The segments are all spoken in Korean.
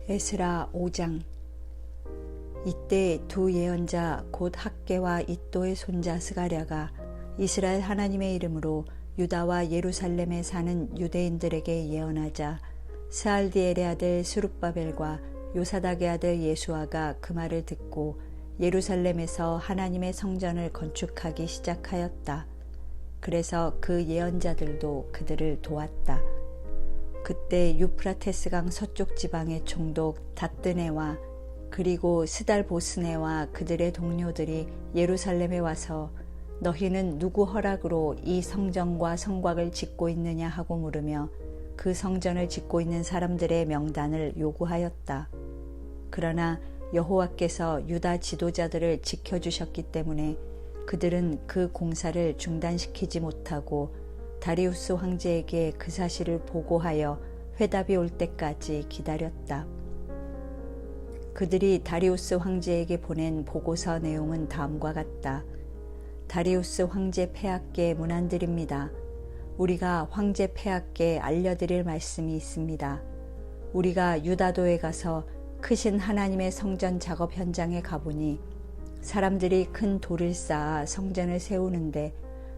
에스라 5장. 이때 두 예언자 곧 학개와 이또의 손자 스가랴가 이스라엘 하나님의 이름으로 유다와 예루살렘에 사는 유대인들에게 예언하자 스알디엘의 아들 스룹바벨과 요사닥의 아들 예수아가 그 말을 듣고 예루살렘에서 하나님의 성전을 건축하기 시작하였다. 그래서 그 예언자들도 그들을 도왔다. 그때 유프라테스강 서쪽 지방의 총독 닷드네와 그리고 스달보스네와 그들의 동료들이 예루살렘에 와서 너희는 누구 허락으로 이 성전과 성곽을 짓고 있느냐 하고 물으며 그 성전을 짓고 있는 사람들의 명단을 요구하였다. 그러나 여호와께서 유다 지도자들을 지켜주셨기 때문에 그들은 그 공사를 중단시키지 못하고 다리우스 황제에게 그 사실을 보고하여 회답이 올 때까지 기다렸다. 그들이 다리우스 황제에게 보낸 보고서 내용은 다음과 같다. 다리우스 황제 폐하께 문안드립니다. 우리가 황제 폐하께 알려드릴 말씀이 있습니다. 우리가 유다도에 가서 크신 하나님의 성전 작업 현장에 가보니 사람들이 큰 돌을 쌓아 성전을 세우는데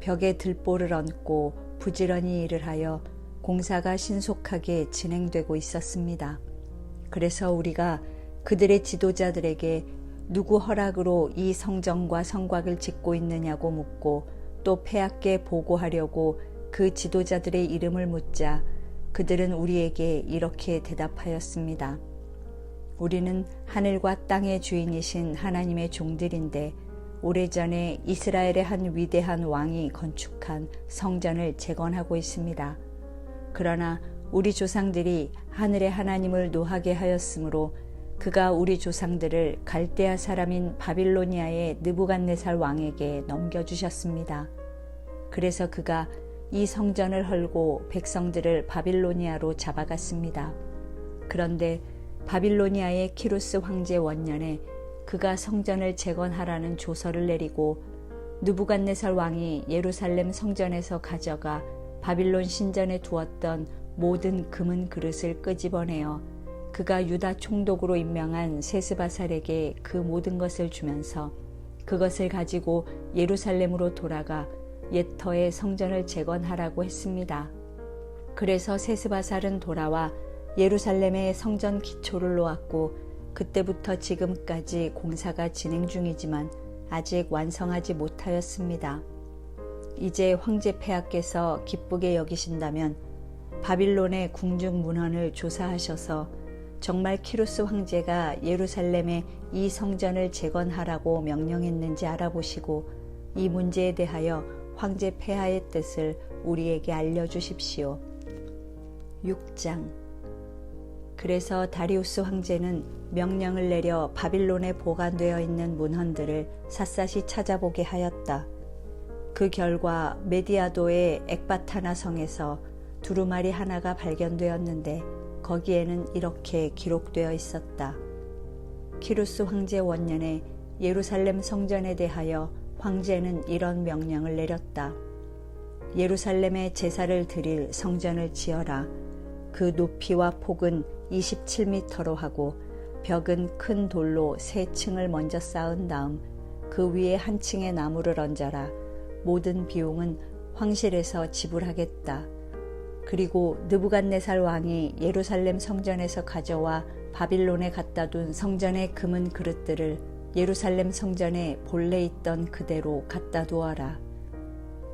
벽에 들보를 얹고 부지런히 일을 하여 공사가 신속하게 진행되고 있었습니다. 그래서 우리가 그들의 지도자들에게 누구 허락으로 이 성전과 성곽을 짓고 있느냐고 묻고 또 폐하께 보고하려고 그 지도자들의 이름을 묻자 그들은 우리에게 이렇게 대답하였습니다. 우리는 하늘과 땅의 주인이신 하나님의 종들인데 오래전에 이스라엘의 한 위대한 왕이 건축한 성전을 재건하고 있습니다. 그러나 우리 조상들이 하늘의 하나님을 노하게 하였으므로 그가 우리 조상들을 갈대아 사람인 바빌로니아의 느부갓네살 왕에게 넘겨주셨습니다. 그래서 그가 이 성전을 헐고 백성들을 바빌로니아로 잡아갔습니다. 그런데 바빌로니아의 키루스 황제 원년에 그가 성전을 재건하라는 조서를 내리고 느부갓네살 왕이 예루살렘 성전에서 가져가 바빌론 신전에 두었던 모든 금은 그릇을 끄집어내어 그가 유다 총독으로 임명한 세스바살에게 그 모든 것을 주면서 그것을 가지고 예루살렘으로 돌아가 옛터의 성전을 재건하라고 했습니다. 그래서 세스바살은 돌아와 예루살렘의 성전 기초를 놓았고 그때부터 지금까지 공사가 진행 중이지만 아직 완성하지 못하였습니다. 이제 황제 폐하께서 기쁘게 여기신다면 바빌론의 궁중 문헌을 조사하셔서 정말 키루스 황제가 예루살렘에 이 성전을 재건하라고 명령했는지 알아보시고 이 문제에 대하여 황제 폐하의 뜻을 우리에게 알려주십시오. 6장. 그래서 다리우스 황제는 명령을 내려 바빌론에 보관되어 있는 문헌들을 샅샅이 찾아보게 하였다. 그 결과 메디아도의 엑바타나 성에서 두루마리 하나가 발견되었는데 거기에는 이렇게 기록되어 있었다. 키루스 황제 원년에 예루살렘 성전에 대하여 황제는 이런 명령을 내렸다. 예루살렘에 제사를 드릴 성전을 지어라. 그 높이와 폭은 27m로 하고 벽은 큰 돌로 3층을 먼저 쌓은 다음 그 위에 한 층의 나무를 얹어라. 모든 비용은 황실에서 지불하겠다. 그리고 느부갓네살 왕이 예루살렘 성전에서 가져와 바빌론에 갖다 둔 성전의 금은 그릇들을 예루살렘 성전에 본래 있던 그대로 갖다 두어라.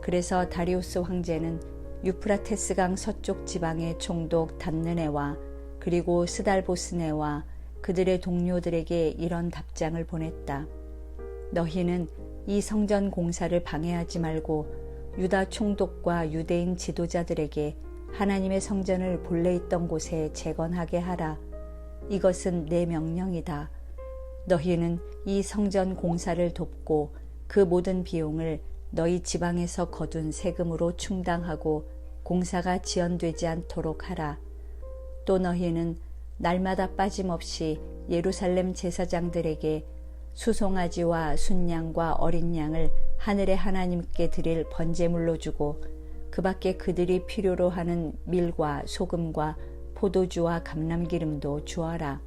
그래서 다리우스 황제는 유프라테스강 서쪽 지방의 총독 닷느네와 그리고 스달보스네와 그들의 동료들에게 이런 답장을 보냈다. 너희는 이 성전 공사를 방해하지 말고 유다 총독과 유대인 지도자들에게 하나님의 성전을 본래 있던 곳에 재건하게 하라. 이것은 내 명령이다. 너희는 이 성전 공사를 돕고 그 모든 비용을 너희 지방에서 거둔 세금으로 충당하고 공사가 지연되지 않도록 하라. 또 너희는 날마다 빠짐없이 예루살렘 제사장들에게 수송아지와 순양과 어린 양을 하늘의 하나님께 드릴 번제물로 주고 그 밖에 그들이 필요로 하는 밀과 소금과 포도주와 감람기름도 주어라.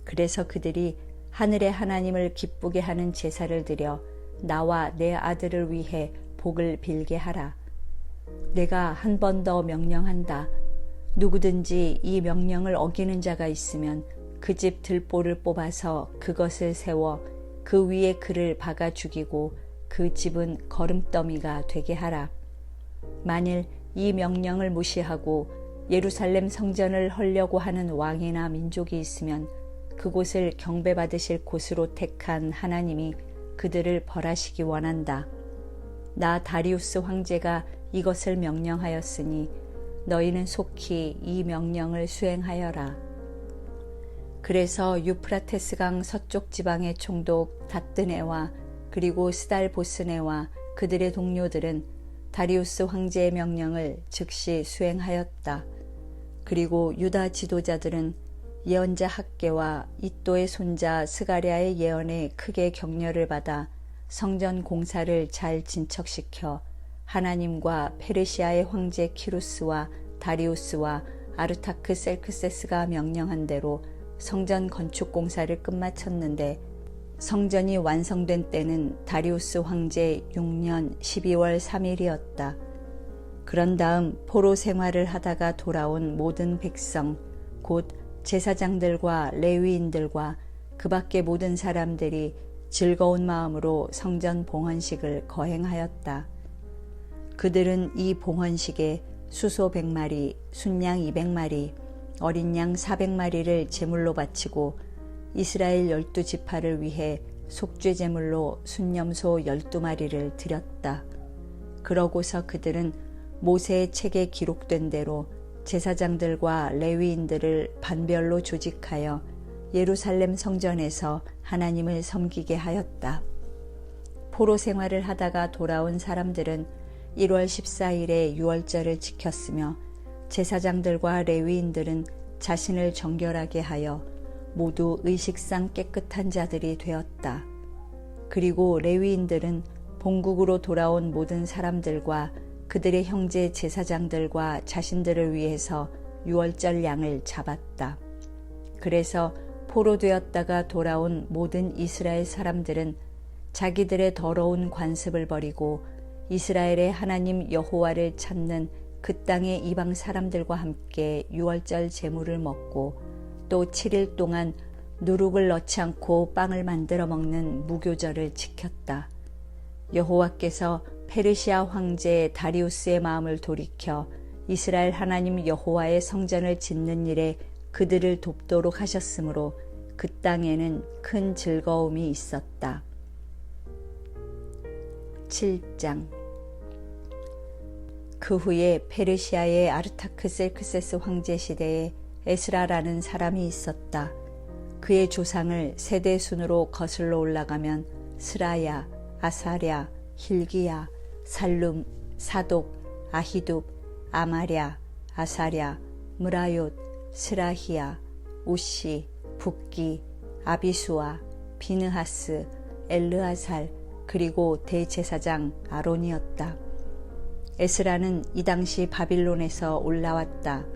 그래서 그들이 하늘의 하나님을 기쁘게 하는 제사를 드려 나와 내 아들을 위해 복을 빌게 하라. 내가 한 번 더 명령한다. 누구든지 이 명령을 어기는 자가 있으면 그 집 들보를 뽑아서 그것을 세워 그 위에 그를 박아 죽이고 그 집은 거름더미가 되게 하라. 만일 이 명령을 무시하고 예루살렘 성전을 헐려고 하는 왕이나 민족이 있으면 그곳을 경배받으실 곳으로 택한 하나님이 그들을 벌하시기 원한다. 나 다리우스 황제가 이것을 명령하였으니 너희는 속히 이 명령을 수행하여라. 그래서 유프라테스강 서쪽 지방의 총독 다뜨네와 그리고 스달보스네와 그들의 동료들은 다리우스 황제의 명령을 즉시 수행하였다. 그리고 유다 지도자들은 예언자 학개와 이또의 손자 스가랴의 예언에 크게 격려를 받아 성전 공사를 잘 진척시켜 하나님과 페르시아의 황제 키루스와 다리우스와 아르타크셀크세스가 명령한 대로 성전 건축 공사를 끝마쳤는데 성전이 완성된 때는 다리우스 황제 6년 12월 3일이었다. 그런 다음 포로 생활을 하다가 돌아온 모든 백성, 곧 제사장들과 레위인들과 그 밖의 모든 사람들이 즐거운 마음으로 성전 봉헌식을 거행하였다. 그들은 이 봉헌식에 수소 100마리, 순양 200마리, 어린 양 400마리를 제물로 바치고 이스라엘 12지파를 위해 속죄 제물로 순염소 12마리를 드렸다. 그러고서 그들은 모세의 책에 기록된 대로 제사장들과 레위인들을 반별로 조직하여 예루살렘 성전에서 하나님을 섬기게 하였다. 포로 생활을 하다가 돌아온 사람들은 1월 14일에 유월절을 지켰으며 제사장들과 레위인들은 자신을 정결하게 하여 모두 의식상 깨끗한 자들이 되었다. 그리고 레위인들은 본국으로 돌아온 모든 사람들과 그들의 형제 제사장들과 자신들을 위해서 유월절 양을 잡았다. 그래서 포로되었다가 돌아온 모든 이스라엘 사람들은 자기들의 더러운 관습을 버리고 이스라엘의 하나님 여호와를 찾는 그 땅의 이방 사람들과 함께 유월절 제물을 먹고 또 7일 동안 누룩을 넣지 않고 빵을 만들어 먹는 무교절을 지켰다. 여호와께서 페르시아 황제 다리우스의 마음을 돌이켜 이스라엘 하나님 여호와의 성전을 짓는 일에 그들을 돕도록 하셨으므로 그 땅에는 큰 즐거움이 있었다. 7장. 그 후에 페르시아의 아르타크셀크세스 황제 시대에 에스라라는 사람이 있었다. 그의 조상을 세대 순으로 거슬러 올라가면 스라야, 아사랴, hil기야, 살룸, 사독, 아히둡, 아마랴, 아사랴, 무라욤, 스라히야, 우시, 붓기, 아비수아, 비느하스, 엘르아살, 그리고 대제사장 아론이었다. 에스라는 이 당시 바빌론에서 올라왔다.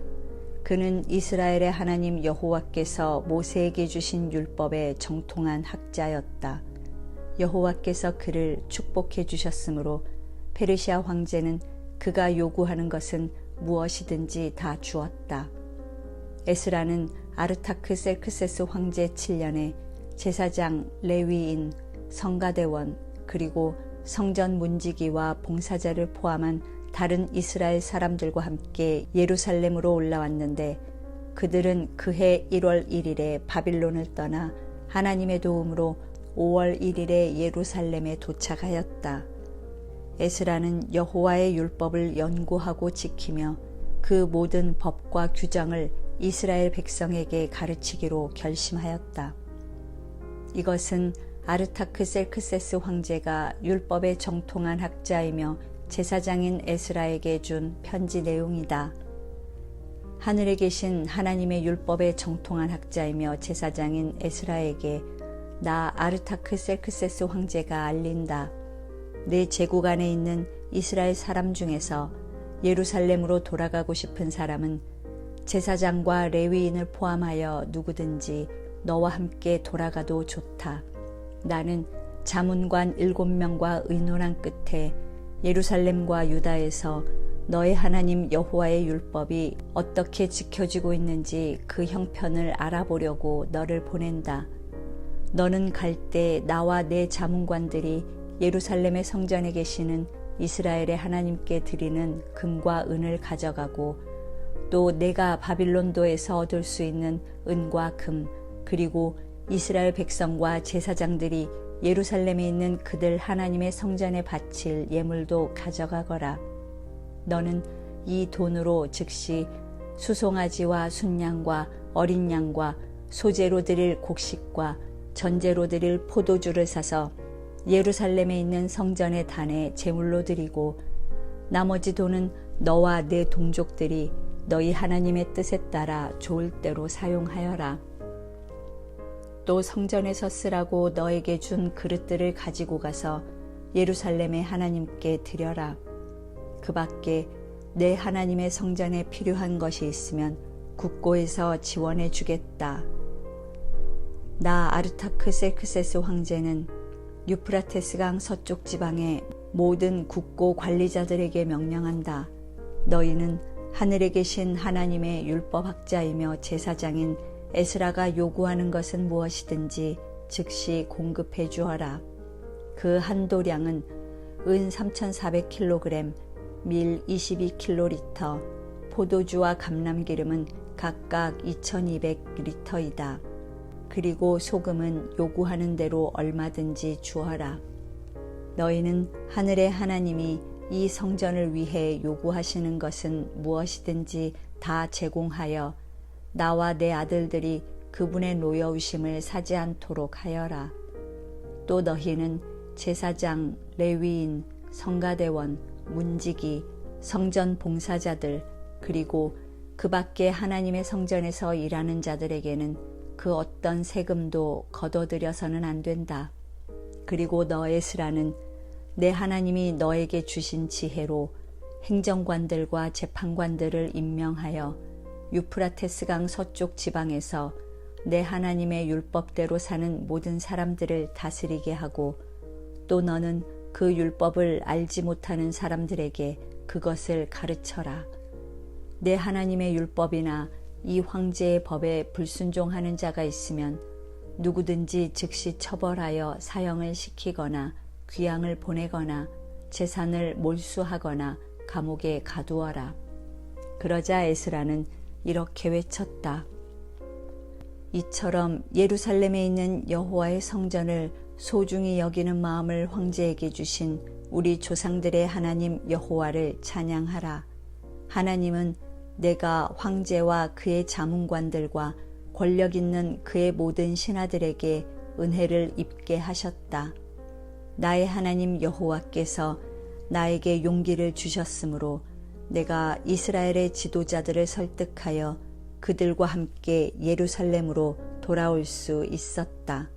그는 이스라엘의 하나님 여호와께서 모세에게 주신 율법에 정통한 학자였다. 여호와께서 그를 축복해 주셨으므로 페르시아 황제는 그가 요구하는 것은 무엇이든지 다 주었다. 에스라는 아르타크셀크세스 황제 7년에 제사장, 레위인, 성가대원, 그리고 성전 문지기와 봉사자를 포함한 다른 이스라엘 사람들과 함께 예루살렘으로 올라왔는데 그들은 그해 1월 1일에 바빌론을 떠나 하나님의 도움으로 5월 1일에 예루살렘에 도착하였다. 에스라는 여호와의 율법을 연구하고 지키며 그 모든 법과 규정을 이스라엘 백성에게 가르치기로 결심하였다. 이것은 아르타크셀크세스 황제가 율법에 정통한 학자이며 제사장인 에스라에게 준 편지 내용이다. 하늘에 계신 하나님의 율법에 정통한 학자이며 제사장인 에스라에게 나 아르타크셀크세스 황제가 알린다. 내 제국 안에 있는 이스라엘 사람 중에서 예루살렘으로 돌아가고 싶은 사람은 제사장과 레위인을 포함하여 누구든지 너와 함께 돌아가도 좋다. 나는 자문관 7명과 의논한 끝에 예루살렘과 유다에서 너의 하나님 여호와의 율법이 어떻게 지켜지고 있는지 그 형편을 알아보려고 너를 보낸다. 너는 갈 때 나와 내 자문관들이 예루살렘의 성전에 계시는 이스라엘의 하나님께 드리는 금과 은을 가져가고 또 내가 바빌론도에서 얻을 수 있는 은과 금 그리고 이스라엘 백성과 제사장들이 예루살렘에 있는 그들 하나님의 성전에 바칠 예물도 가져가거라. 너는 이 돈으로 즉시 수송아지와 순양과 어린 양과 소재로 드릴 곡식과 전제로 드릴 포도주를 사서 예루살렘에 있는 성전의 단에 제물로 드리고 나머지 돈은 너와 내 동족들이 너희 하나님의 뜻에 따라 좋을 대로 사용하여라. 또 성전에서 쓰라고 너에게 준 그릇들을 가지고 가서 예루살렘의 하나님께 드려라. 그 밖에 내 하나님의 성전에 필요한 것이 있으면 국고에서 지원해 주겠다. 나 아르타크셀크세스 황제는 유프라테스강 서쪽 지방의 모든 국고 관리자들에게 명령한다. 너희는 하늘에 계신 하나님의 율법학자이며 제사장인 에스라가 요구하는 것은 무엇이든지 즉시 공급해 주어라. 그 한도량은 은 3,400kg, 밀 22kl, 포도주와 감람기름은 각각 2,200리터이다. 그리고 소금은 요구하는 대로 얼마든지 주어라. 너희는 하늘의 하나님이 이 성전을 위해 요구하시는 것은 무엇이든지 다 제공하여 나와 내 아들들이 그분의 노여우심을 사지 않도록 하여라. 또 너희는 제사장, 레위인, 성가대원, 문지기, 성전 봉사자들 그리고 그 밖에 하나님의 성전에서 일하는 자들에게는 그 어떤 세금도 거둬들여서는 안 된다. 그리고 너 에스라는 내 하나님이 너에게 주신 지혜로 행정관들과 재판관들을 임명하여 유프라테스강 서쪽 지방에서 내 하나님의 율법대로 사는 모든 사람들을 다스리게 하고 또 너는 그 율법을 알지 못하는 사람들에게 그것을 가르쳐라. 내 하나님의 율법이나 이 황제의 법에 불순종하는 자가 있으면 누구든지 즉시 처벌하여 사형을 시키거나 귀양을 보내거나 재산을 몰수하거나 감옥에 가두어라. 그러자 에스라는 이렇게 외쳤다. 이처럼 예루살렘에 있는 여호와의 성전을 소중히 여기는 마음을 황제에게 주신 우리 조상들의 하나님 여호와를 찬양하라. 하나님은 내가 황제와 그의 자문관들과 권력 있는 그의 모든 신하들에게 은혜를 입게 하셨다. 나의 하나님 여호와께서 나에게 용기를 주셨으므로 내가 이스라엘의 지도자들을 설득하여 그들과 함께 예루살렘으로 돌아올 수 있었다.